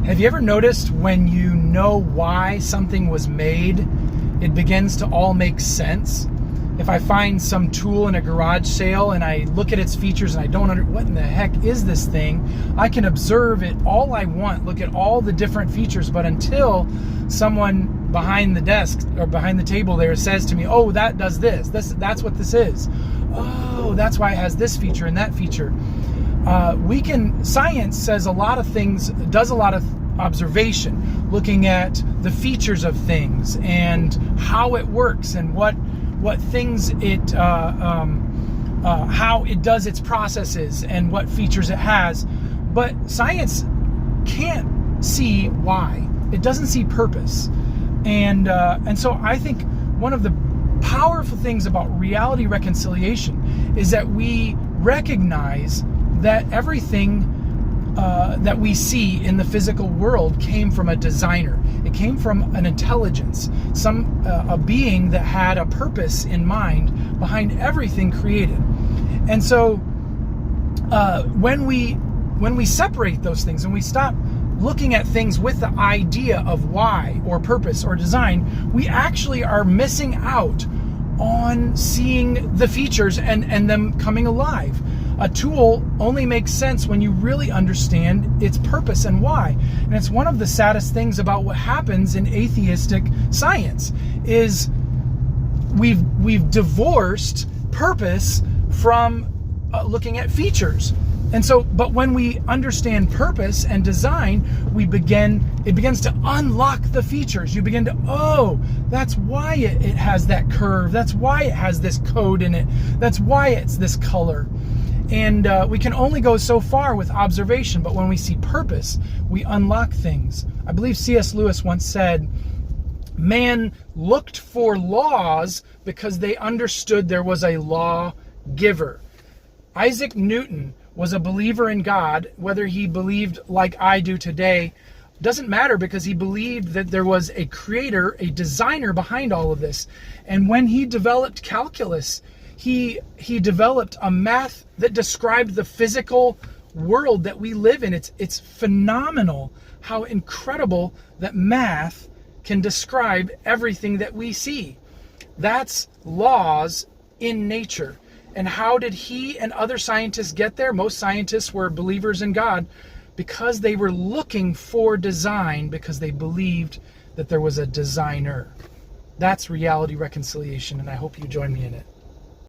Have you ever noticed when you know why something was made, it begins to all make sense? If I find some tool in a garage sale and I look at its features and I don't understand what in the heck is this thing, I can observe it all I want, look at all the different features, but until someone behind the desk or behind the table there says to me, oh, that does this, that's what this is. Oh, that's why it has this feature and that feature. Science says a lot of things, does a lot of observation, looking at the features of things and how it works and what things it, how it does its processes and what features it has. But science can't see why. It doesn't see purpose. And so I think one of the powerful things about reality reconciliation is that we recognize that everything that we see in the physical world came from a designer. It came from an intelligence, a being that had a purpose in mind behind everything created. And so when we separate those things and we stop looking at things with the idea of why or purpose or design, we actually are missing out on seeing the features and them coming alive. A tool only makes sense when you really understand its purpose and why. And it's one of the saddest things about what happens in atheistic science is we've divorced purpose from looking at features. And so, but when we understand purpose and design, it begins to unlock the features. You begin to, oh, that's why it has that curve. That's why it has this code in it. That's why it's this color. And we can only go so far with observation, but when we see purpose, we unlock things. I believe C.S. Lewis once said, man looked for laws because they understood there was a law giver. Isaac Newton was a believer in God. Whether he believed like I do today doesn't matter, because he believed that there was a creator, a designer behind all of this. And when he developed calculus, he developed a math that described the physical world that we live in. It's phenomenal how incredible that math can describe everything that we see. That's laws in nature. And how did he and other scientists get there? Most scientists were believers in God because they were looking for design, because they believed that there was a designer. That's reality reconciliation, and I hope you join me in it.